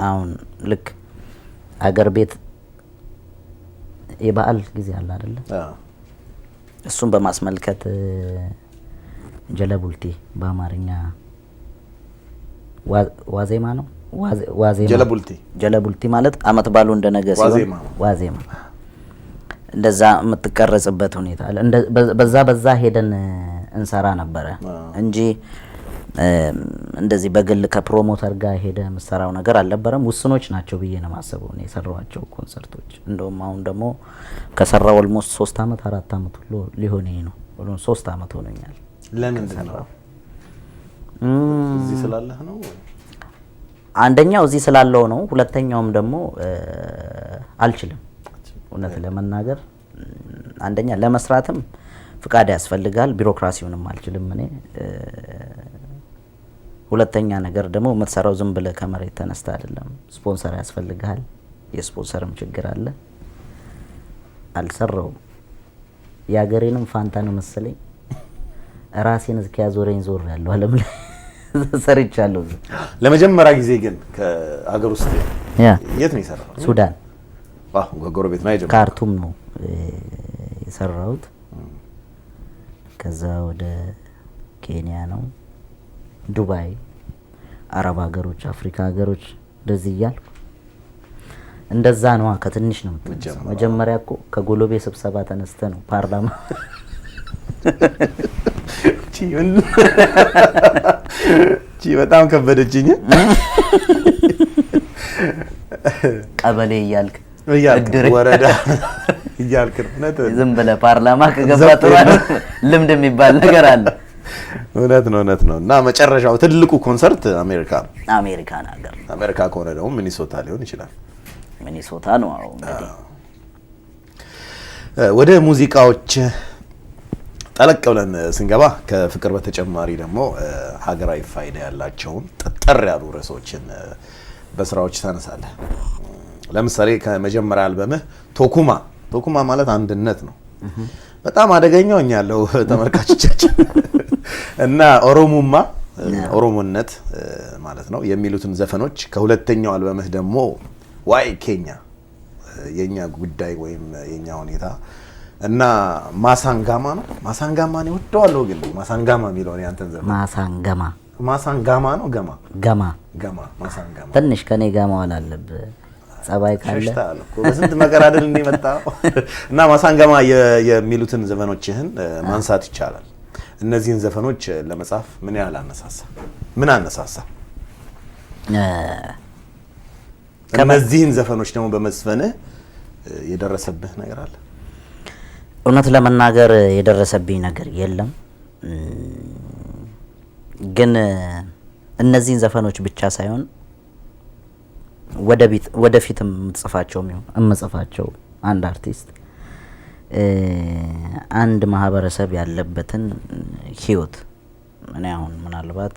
አሁን ልክ አገር ቤት የበዓል ጊዜ አለ አይደለ? እሱን በማስመልከት ጀለቡልቲ በአማርኛ ዋዜማ ነው። ጀለቡልቲ ማለት አመት ባሉ እንደነገ ሲሆን ዋዜማ እንደዛ የምትቀረጽበት ሁኔታ አለ። በዛ ሄደን እንሰራ ነበረ እንጂ እንደዚህ በግል ከፕሮሞተር ጋር ሄደ የምሰራው ነገር አልነበረም። ውስኖች ናቸው ብዬ ነው የማስበው እኔ የሰራኋቸው ኮንሰርቶች። እንደውም አሁን ደግሞ ከሰራው ኦልሞስት 3 አመት 4 አመት ሁሉ ሊሆነኝ ነው። 3 አመት ሆነኛል። ለምንድን ነው? እዚህ ስላለህ ነው? አንደኛው እዚህ ስላለው ነው። ሁለተኛውም ደግሞ አልችልም። እውነት ለመናገር አንደኛ ለመስራትም ፍቃድ ያስፈልጋል። ቢሮክራሲውንም አልችልም እኔ። ሁለተኛ ነገር ደግሞ የምትሰራው ዝም ብለህ ከመሬት ተነስተ አይደለም። ስፖንሰር ያስፈልጋል። የስፖንሰርም ችግር አለ። አልሰራውም። የሀገሬንም ፋንታ ነው መሰለኝ ራሴን እስኪያዞረኝ ዞር ያለው አለም ላይ ሰርቻለሁ። ለመጀመሪያ ጊዜ ግን ከአገር ውስጥ የት ነው የሰራው? ሱዳን። ጎረቤት ነው። ካርቱም ነው የሰራሁት። ከዛ ወደ ኬንያ ነው፣ ዱባይ፣ አረብ ሀገሮች፣ አፍሪካ ሀገሮች እንደዚህ እያልኩ እንደዛ ነው። ከትንሽ ነው የምትጀምረው። መጀመሪያ እኮ ከጎሎቤ ስብሰባ ተነስተ ነው ፓርላማ በጣም ከበደችኝ። ቀበሌ እያልክ ወረዳ እያልክ ዝም ብለህ ፓርላማ ከገባ ጥሩ ልምድ የሚባል ነገር አለ። እውነት ነው። እና መጨረሻው ትልቁ ኮንሰርት አሜሪካን ሀገር። አሜሪካ ከሆነ ደግሞ ሚኒሶታ ሊሆን ይችላል። ሚኒሶታ ነው እንግዲህ። ወደ ሙዚቃዎች ጠለቅ ብለን ስንገባ ከፍቅር በተጨማሪ ደግሞ ሀገራዊ ፋይዳ ያላቸውን ጠጠር ያሉ ርዕሶችን በስራዎች ታነሳለህ። ለምሳሌ ከመጀመሪያ አልበምህ ቶኩማ ማለት አንድነት ነው። በጣም አደገኛው እኛ ያለው ተመልካቾቻችን እና ኦሮሞነት ማለት ነው የሚሉትን ዘፈኖች ከሁለተኛው አልበምህ ደግሞ ዋይ ኬኛ የኛ ጉዳይ ወይም የኛ ሁኔታ እና ማሳንጋማ ነው ወደዋለሁ። ግን ማሳንጋማ የሚለው ነው ያንተን ዘፈን ማሳንጋማ ነው ገማ ማሳንጋማ ትንሽ ከኔ ጋር መዋል አለብህ። ጸባይ ካለ በስንት መከራ አይደል እንደመጣው እና ማሳንጋማ የሚሉትን ዘፈኖችህን ማንሳት ይቻላል። እነዚህን ዘፈኖች ለመጻፍ ምን አነሳሳ? እነዚህን ዘፈኖች ደግሞ በመዝፈንህ የደረሰብህ ነገር አለ? እውነት ለመናገር የደረሰብኝ ነገር የለም። ግን እነዚህን ዘፈኖች ብቻ ሳይሆን ወደፊትም የምጽፋቸው አንድ አርቲስት አንድ ማህበረሰብ ያለበትን ህይወት እኔ አሁን ምናልባት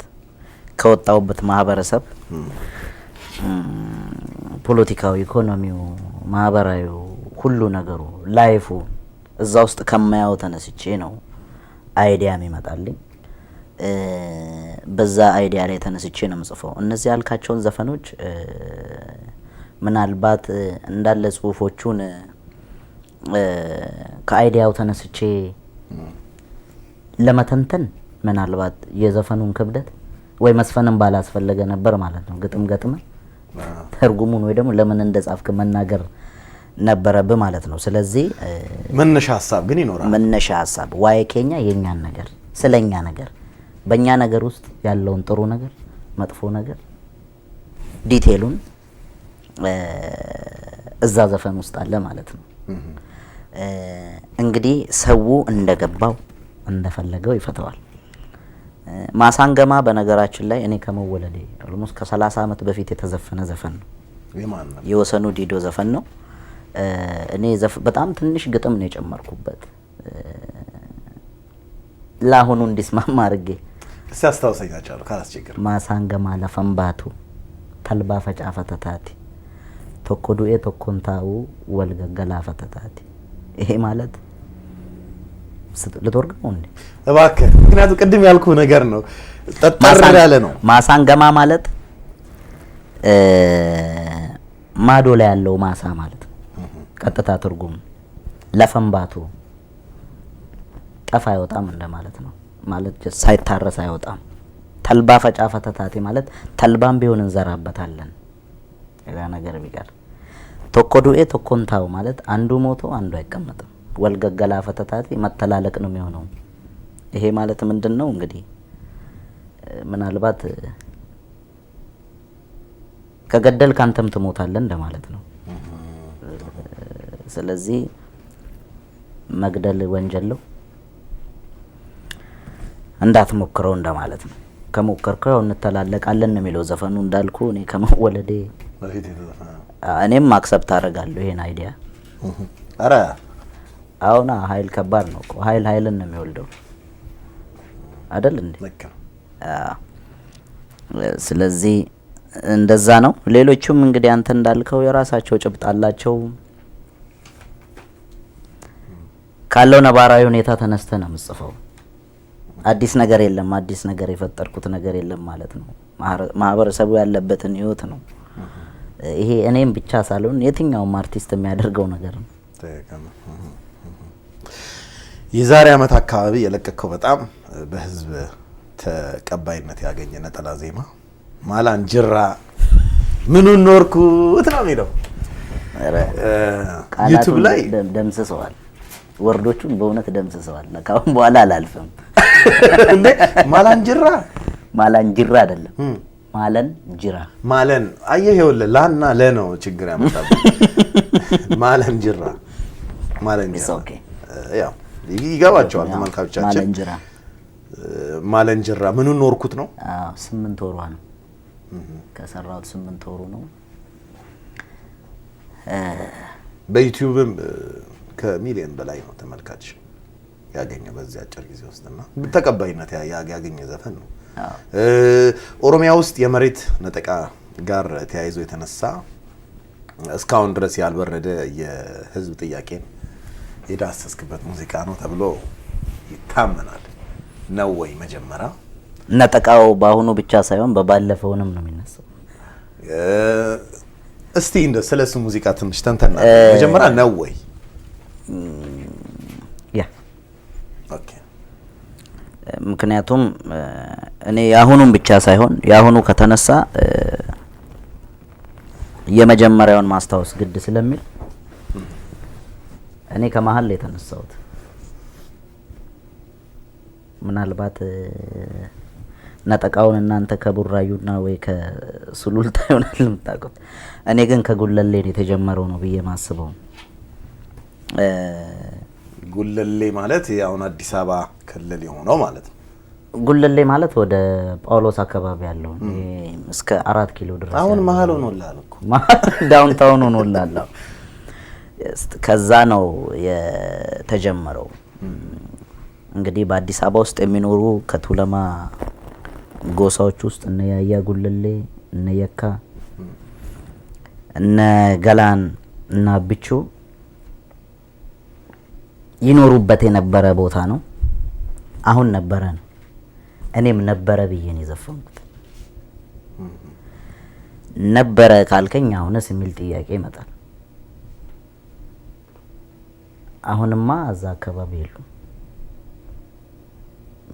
ከወጣውበት ማህበረሰብ ፖለቲካዊ፣ ኢኮኖሚው፣ ማህበራዊ ሁሉ ነገሩ ላይፉ እዛ ውስጥ ከማያው ተነስቼ ነው አይዲያ የሚመጣልኝ። በዛ አይዲያ ላይ ተነስቼ ነው የምጽፈው። እነዚህ ያልካቸውን ዘፈኖች ምናልባት እንዳለ ጽሁፎቹን ከአይዲያው ተነስቼ ለመተንተን ምናልባት የዘፈኑን ክብደት ወይ መስፈንም ባላስፈለገ ነበር ማለት ነው። ግጥም ገጥመ ተርጉሙን ወይ ደግሞ ለምን እንደጻፍክ መናገር ነበረብህ ማለት ነው። ስለዚህ መነሻ ሀሳብ ግን ይኖራል። መነሻ ሀሳብ ዋይ ኬኛ የኛን ነገር ስለኛ ነገር በእኛ ነገር ውስጥ ያለውን ጥሩ ነገር መጥፎ ነገር ዲቴሉን እዛ ዘፈን ውስጥ አለ ማለት ነው። እንግዲህ ሰው እንደገባው እንደፈለገው ይፈተዋል። ማሳንገማ በነገራችን ላይ እኔ ከመወለዴ ኦልሞስት ከ30 ዓመት በፊት የተዘፈነ ዘፈን ነው። የወሰኑ ዲዶ ዘፈን ነው። እኔ በጣም ትንሽ ግጥም ነው የጨመርኩበት ለአሁኑ እንዲስማማ አድርጌ ሲያስታውሰኛቸው ካላስቸገር ማሳንገማ ለፈንባቱ ተልባ ፈጫፈተታቲ ቶኮዱኤ ቶኮንታው ወልገገላ ፈተታቲ። ይሄ ማለት ልትወርቀው እንዴ እባክህ፣ ምክንያቱም ቅድም ያልኩ ነገር ነው ጠጠር ያለ ነው። ማሳንገማ ማለት ማዶ ላይ ያለው ማሳ ማለት ነው። ቀጥታ ትርጉም ለፈንባቱ ጠፋ አይወጣም እንደማለት ነው። ማለት ሳይታረስ አይወጣም። ተልባ ፈጫ ፈተታቴ ማለት ተልባም ቢሆን እንዘራበታለን ሌላ ነገር ቢቀር። ቶኮዱኤ ቶኮንታው ማለት አንዱ ሞቶ አንዱ አይቀመጥም። ወልገገላ ፈተታቴ መተላለቅ ነው የሚሆነው። ይሄ ማለት ምንድነው እንግዲህ ምናልባት ከገደል ካንተም ትሞታለህ እንደማለት ነው። ስለዚህ መግደል ወንጀል ነው እንዳትሞክረው እንደማለት ነው። ከሞከርከው እንተላለቃለን ነው የሚለው ዘፈኑ። እንዳልኩ እኔ ከመወለዴ እኔም አክሰፕት አደርጋለሁ ይሄን አይዲያ። አረ አሁን ኃይል ከባድ ነው እኮ ኃይልን ነው የሚወልደው አይደል እንዴ? ስለዚህ እንደዛ ነው። ሌሎቹም እንግዲህ አንተ እንዳልከው የራሳቸው ጭብጥ አላቸው። ካለው ነባራዊ ሁኔታ ተነስተ ነው የምጽፈው። አዲስ ነገር የለም፣ አዲስ ነገር የፈጠርኩት ነገር የለም ማለት ነው። ማህበረሰቡ ያለበትን ህይወት ነው። ይሄ እኔም ብቻ ሳልሆን የትኛውም አርቲስት የሚያደርገው ነገር ነው። የዛሬ ዓመት አካባቢ የለቀቀው በጣም በህዝብ ተቀባይነት ያገኘ ነጠላ ዜማ ማላንጅራ ምኑን ኖርኩት ነው የሚለው ዩቲዩብ ላይ ደምስሰዋል። ወርዶቹን በእውነት ደምስሰዋል። ካሁን በኋላ አላልፍም። እንዴ ማላንጅራ አይደለም ማለንጅራ ማለን አየህ፣ ይኸውልህ ላና ለነው ችግር ያመጣው። ማለንጅራ ኦኬ፣ ያው ይገባቸዋል ተመልካቾቻችን። ማለንጅራ ምኑን ኖርኩት ነው። 8 ወሯ ነው ከሰራሁት 8 ወሩ ነው። በዩቲዩብም ከሚሊዮን በላይ ነው ተመልካች ያገኘ በዚህ አጭር ጊዜ ውስጥና ተቀባይነት ያገኘ ዘፈን ነው። ኦሮሚያ ውስጥ የመሬት ነጠቃ ጋር ተያይዞ የተነሳ እስካሁን ድረስ ያልበረደ የህዝብ ጥያቄን የዳሰስክበት ሙዚቃ ነው ተብሎ ይታመናል ነው ወይ? መጀመሪያ ነጠቃው በአሁኑ ብቻ ሳይሆን በባለፈውንም ነው የሚነሳው። እስቲ እንደ ስለሱ ሙዚቃ ትንሽ ተንተና መጀመሪያ ነው ወይ? ያ ኦኬ። ምክንያቱም እኔ የአሁኑን ብቻ ሳይሆን የአሁኑ ከተነሳ የመጀመሪያውን ማስታወስ ግድ ስለሚል እኔ ከመሀል ላይ የተነሳሁት ምናልባት ነጠቃውን እናንተ ከቡራዩና ወይ ከሱሉልታ ይሆናል የምታውቁት። እኔ ግን ከጉለሌ ነው የተጀመረው ነው ብዬ ማስበው። ጉለሌ ማለት አሁን አዲስ አበባ ክልል የሆነው ማለት ነው። ጉለሌ ማለት ወደ ጳውሎስ አካባቢ ያለው እስከ 4 ኪሎ ድረስ አሁን መሀል ሆኖላል እኮ ዳውንታውን ሆኖላል። ከዛ ነው የተጀመረው። እንግዲህ በአዲስ አበባ ውስጥ የሚኖሩ ከቱለማ ጎሳዎች ውስጥ እነ ያያ ጉለሌ፣ እነ የካ፣ እነ ገላን እና ብቹ ይኖሩበት የነበረ ቦታ ነው። አሁን ነበረ ነው። እኔም ነበረ ብዬ ነው የዘፈንኩት። ነበረ ካልከኝ አሁንስ የሚል ጥያቄ ይመጣል። አሁንማ እዛ አካባቢ የሉም።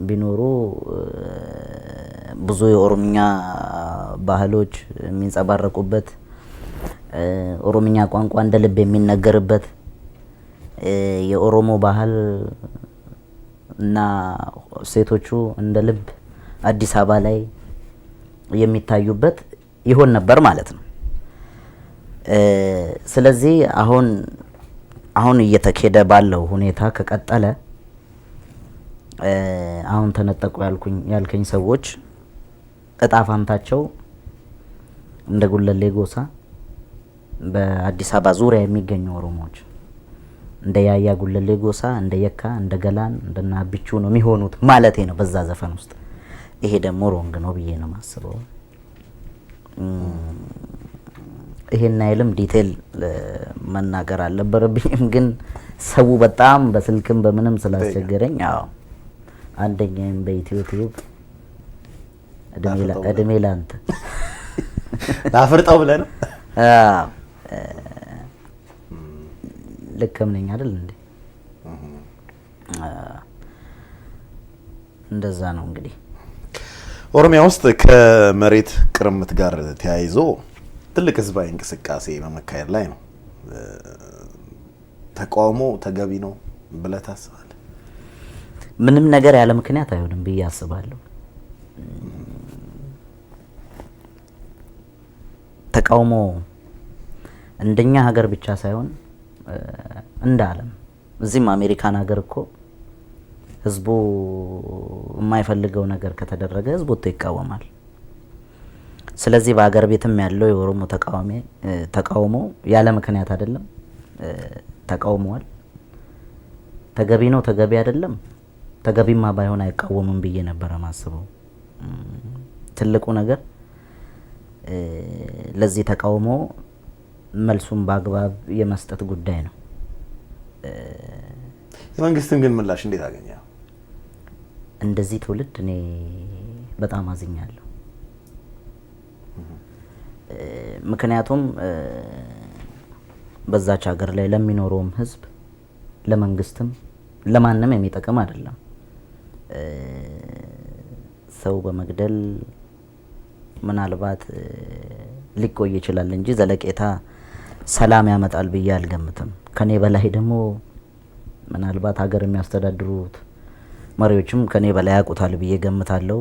ቢኖሩ ብዙ የኦሮምኛ ባህሎች የሚንጸባረቁበት ኦሮምኛ ቋንቋ እንደ ልብ የሚነገርበት የኦሮሞ ባህል እና ሴቶቹ እንደ ልብ አዲስ አበባ ላይ የሚታዩበት ይሆን ነበር ማለት ነው። ስለዚህ አሁን እየተካሄደ ባለው ሁኔታ ከቀጠለ አሁን ተነጠቁ ያልከኝ ሰዎች እጣ ፋንታቸው እንደ ጉለሌ ጎሳ በአዲስ አበባ ዙሪያ የሚገኙ ኦሮሞዎች እንደ ያያ ጉለሌ ጎሳ፣ እንደ የካ፣ እንደ ገላን፣ እንደና ብቹ ነው የሚሆኑት ማለቴ ነው በዛ ዘፈን ውስጥ። ይሄ ደግሞ ሮንግ ነው ብዬ ነው ማስበው። ይሄን አይልም ዲቴል መናገር አልነበረብኝም፣ ግን ሰው በጣም በስልክም በምንም ስላስቸገረኝ አዎ አንደኛም በኢትዮ ቲዩብ እድሜ ላንተ ላፍርጣው ብለህ ነው። ልክም ነኝ አይደል እንዴ? እንደዛ ነው እንግዲህ። ኦሮሚያ ውስጥ ከመሬት ቅርምት ጋር ተያይዞ ትልቅ ህዝባዊ እንቅስቃሴ በመካሄድ ላይ ነው። ተቃውሞ ተገቢ ነው ብለህ ታስባለህ? ምንም ነገር ያለ ምክንያት አይሆንም ብዬ አስባለሁ። ተቃውሞ እንደኛ ሀገር ብቻ ሳይሆን እንደ ዓለም እዚህም አሜሪካን ሀገር እኮ ህዝቡ የማይፈልገው ነገር ከተደረገ ህዝቡ ይቃወማል። ስለዚህ በአገር ቤትም ያለው የኦሮሞ ተቃውሞ ያለ ምክንያት አይደለም፣ ተቃውሟል። ተገቢ ነው ተገቢ አይደለም፣ ተገቢማ ባይሆን አይቃወምም ብዬ ነበር ማስበው። ትልቁ ነገር ለዚህ ተቃውሞ መልሱን በአግባብ የመስጠት ጉዳይ ነው። የመንግስትን ግን ምላሽ እንዴት አገኘ? እንደዚህ ትውልድ እኔ በጣም አዝኛለሁ። ምክንያቱም በዛች ሀገር ላይ ለሚኖረውም ህዝብ ለመንግስትም ለማንም የሚጠቅም አይደለም። ሰው በመግደል ምናልባት ሊቆይ ይችላል እንጂ ዘለቄታ ሰላም ያመጣል ብዬ አልገምትም። ከኔ በላይ ደግሞ ምናልባት ሀገር የሚያስተዳድሩት መሪዎችም ከኔ በላይ ያውቁታል ብዬ ገምታለሁ።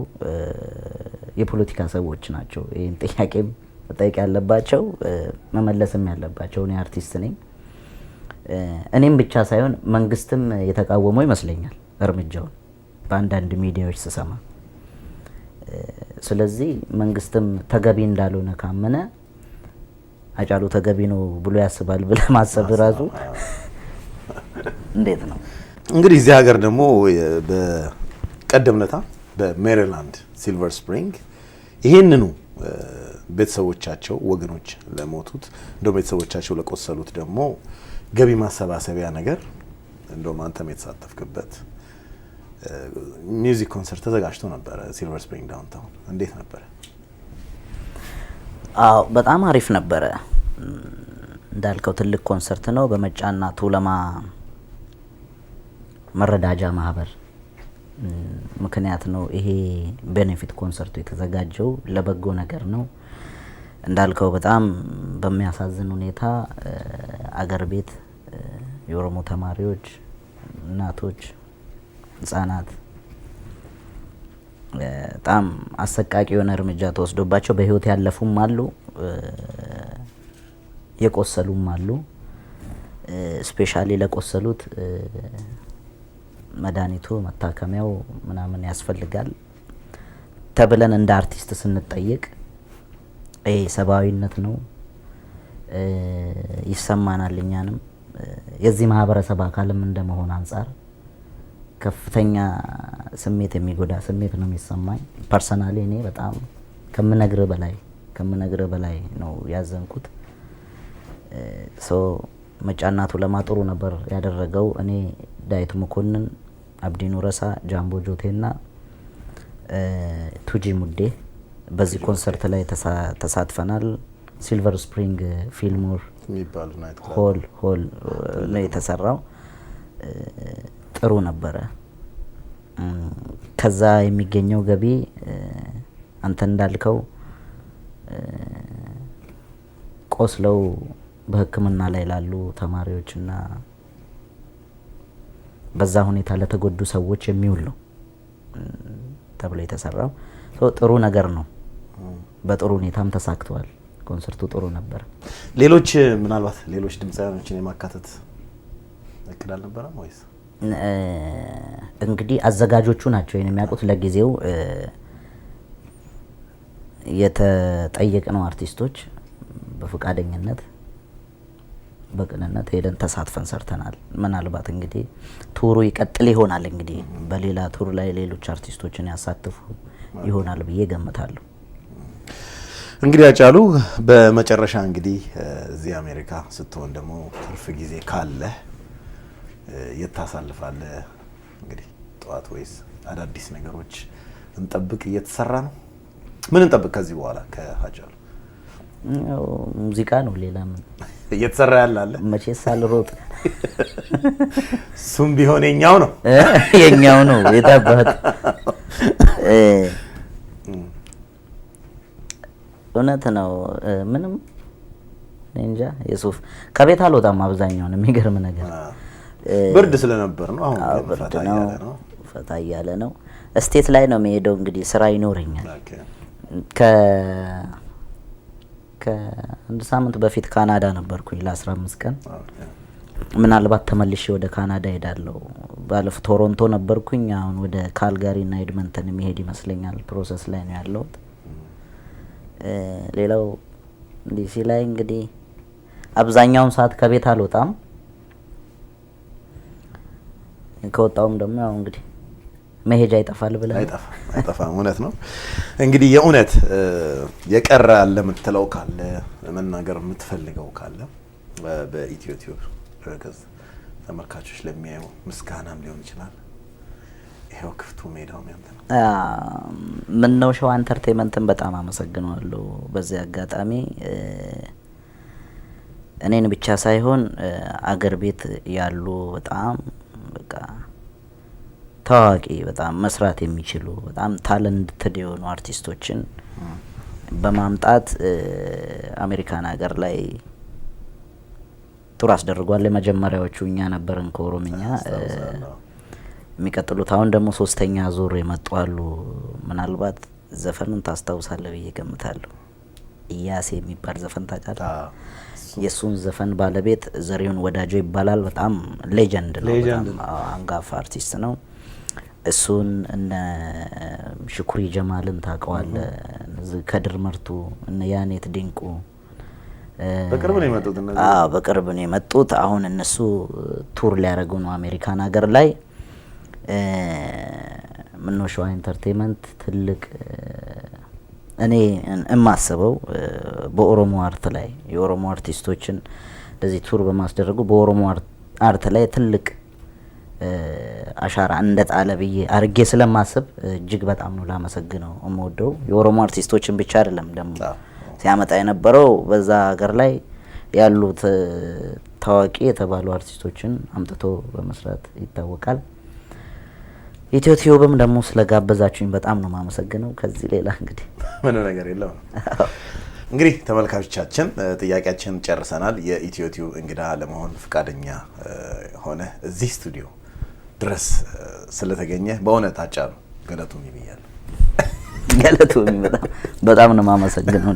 የፖለቲካ ሰዎች ናቸው ይሄን ጥያቄም መጠየቅ ያለባቸው መመለስም ያለባቸው። እኔ አርቲስት ነኝ። እኔም ብቻ ሳይሆን መንግስትም የተቃወመው ይመስለኛል እርምጃውን በአንዳንድ ሚዲያዎች ስሰማ። ስለዚህ መንግስትም ተገቢ እንዳልሆነ ካመነ አጫሉ ተገቢ ነው ብሎ ያስባል ብለህ ማሰብ ራሱ እንዴት ነው እንግዲህ እዚህ ሀገር ደግሞ በቀደምነታ በሜሪላንድ ሲልቨር ስፕሪንግ ይሄንኑ ቤተሰቦቻቸው ወገኖች ለሞቱት እንደው ቤተሰቦቻቸው ለቆሰሉት ደግሞ ገቢ ማሰባሰቢያ ነገር እንደውም አንተም የተሳተፍክበት ሚውዚክ ኮንሰርት ተዘጋጅቶ ነበረ ሲልቨር ስፕሪንግ ዳውንታውን። እንዴት ነበረ? አዎ በጣም አሪፍ ነበረ። እንዳልከው ትልቅ ኮንሰርት ነው። በመጫና ቱለማ መረዳጃ ማህበር ምክንያት ነው ይሄ ቤኔፊት ኮንሰርቱ የተዘጋጀው። ለበጎ ነገር ነው። እንዳልከው በጣም በሚያሳዝን ሁኔታ አገር ቤት የኦሮሞ ተማሪዎች፣ እናቶች፣ ህጻናት በጣም አሰቃቂ የሆነ እርምጃ ተወስዶባቸው በህይወት ያለፉም አሉ፣ የቆሰሉም አሉ። ስፔሻሊ ለቆሰሉት መድኃኒቱ መታከሚያው ምናምን ያስፈልጋል ተብለን እንደ አርቲስት ስንጠየቅ ይሄ ሰብአዊነት ነው፣ ይሰማናል። እኛንም የዚህ ማህበረሰብ አካልም እንደመሆን አንጻር ከፍተኛ ስሜት የሚጎዳ ስሜት ነው የሚሰማኝ። ፐርሰናሊ እኔ በጣም ከምነግር በላይ ነው ያዘንኩት። መጫና ቱለማ ጥሩ ነበር ያደረገው። እኔ ዳዊት መኮንን፣ አብዲ ኑረሳ፣ ጃምቦ ጆቴና ቱጂ ሙዴ በዚህ ኮንሰርት ላይ ተሳትፈናል። ሲልቨር ስፕሪንግ ፊልሞር ሆል ነው የተሰራው። ጥሩ ነበረ። ከዛ የሚገኘው ገቢ አንተ እንዳልከው ቆስለው በሕክምና ላይ ላሉ ተማሪዎችና በዛ ሁኔታ ለተጎዱ ሰዎች የሚውል ነው ተብሎ የተሰራው። ጥሩ ነገር ነው። በጥሩ ሁኔታም ተሳክቷል። ኮንሰርቱ ጥሩ ነበር። ምናልባት ሌሎች ድምፃውያኖችን የማካተት እቅድ አልነበረም ወይስ? እንግዲህ አዘጋጆቹ ናቸው የሚያውቁት። ለጊዜው የተጠየቅነው አርቲስቶች በፈቃደኝነት በቅንነት ሄደን ተሳትፈን ሰርተናል። ምናልባት እንግዲህ ቱሩ ይቀጥል ይሆናል። እንግዲህ በሌላ ቱር ላይ ሌሎች አርቲስቶችን ያሳትፉ ይሆናል ብዬ ገምታለሁ። እንግዲህ አጫሉ በመጨረሻ እንግዲህ እዚህ አሜሪካ ስትሆን ደግሞ ትርፍ ጊዜ ካለ የት ታሳልፋለህ? እንግዲህ ጠዋት ወይስ አዳዲስ ነገሮች እንጠብቅ? እየተሰራ ነው? ምን እንጠብቅ ከዚህ በኋላ ከአጫሉ? ሙዚቃ ነው። ሌላ ምን እየተሰራ ያለ አለ? መቼስ ሳልሮጥ እሱም ቢሆን የኛው ነው የኛው ነው የታባት እውነት ነው። ምንም እንጃ። የሱፍ ከቤት አልወጣም አብዛኛውን። የሚገርም ነገር ብርድ ስለነበር ነው። አሁን ፈታ እያለ ነው። ስቴት ላይ ነው የሚሄደው። እንግዲህ ስራ ይኖረኛል። ከአንድ ሳምንት በፊት ካናዳ ነበርኩኝ ለ15 ቀን። ምናልባት ተመልሼ ወደ ካናዳ ሄዳለሁ። ባለፈው ቶሮንቶ ነበርኩኝ። አሁን ወደ ካልጋሪ እና ኤድመንተን የሚሄድ ይመስለኛል። ፕሮሰስ ላይ ነው ያለሁት። ሌላው ዲሲ ላይ እንግዲህ አብዛኛውን ሰዓት ከቤት አልወጣም። ከወጣውም ደግሞ ያው እንግዲህ መሄጃ ይጠፋል ብለህ አይጠፋም። እውነት ነው። እንግዲህ የእውነት የቀረ አለ የምትለው ካለ መናገር የምትፈልገው ካለ በኢትዮ ቲዩብ ድረገጽ ተመልካቾች ለሚያዩ ምስጋናም ሊሆን ይችላል። ይሄው ክፍቱ ሜዳው ያንተ ነው። ምነው ሸዋ ኢንተርቴይንመንትን በጣም አመሰግናለሁ። በዚህ አጋጣሚ እኔን ብቻ ሳይሆን አገር ቤት ያሉ በጣም በቃ ታዋቂ በጣም መስራት የሚችሉ በጣም ታለንትድ የሆኑ አርቲስቶችን በማምጣት አሜሪካን ሀገር ላይ ቱር አስደርጓል። የመጀመሪያዎቹ እኛ ነበርን ከኦሮምኛ። የሚቀጥሉት አሁን ደግሞ 3ኛ ዙር የመጡ አሉ። ምናልባት ዘፈኑን ታስታውሳለህ ብዬ ገምታለሁ። ኢያሴ የሚባል ዘፈን ታውቃለህ? የሱን ዘፈን ባለቤት ዘሪሁን ወዳጆ ይባላል። በጣም ሌጀንድ ነው። በጣም አንጋፋ አርቲስት ነው። እሱን እነ ሽኩሪ ጀማልን ታውቀዋለህ? ከድር መርቱ፣ እነ ያኔት ድንቁ፣ በቅርብ ነው የመጡት እነዚህ? በቅርብ ነው የመጡት። አሁን እነሱ ቱር ሊያደርጉ ነው አሜሪካን ሀገር ላይ። ምነው ሸዋ ኢንተርቴይንመንት ትልቅ እኔ እማስበው በኦሮሞ አርት ላይ የኦሮሞ አርቲስቶችን እንደዚህ ቱር በማስደረጉ በኦሮሞ አርት ላይ ትልቅ አሻራ እንደጣለ ብዬ አርጌ ስለማስብ እጅግ በጣም ነው ላመሰግነው እምወደው። የኦሮሞ አርቲስቶችን ብቻ አይደለም ደግሞ ሲያመጣ የነበረው በዛ ሀገር ላይ ያሉት ታዋቂ የተባሉ አርቲስቶችን አምጥቶ በመስራት ይታወቃል። ኢትዮ ቲዩብም ደግሞ ስለጋበዛችሁኝ በጣም ነው ማመሰግነው። ከዚህ ሌላ እንግዲህ ምንም ነገር የለም። እንግዲህ ተመልካቾቻችን ጥያቄያችንን ጨርሰናል። የኢትዮ ቲዩብ እንግዳ ለመሆን ፈቃደኛ ሆነ እዚህ ስቱዲዮ ድረስ ስለተገኘ በእውነት አጫሉ ገለቱ ይብያለሁ። ገለቱ በጣም ነው ማመሰግነው።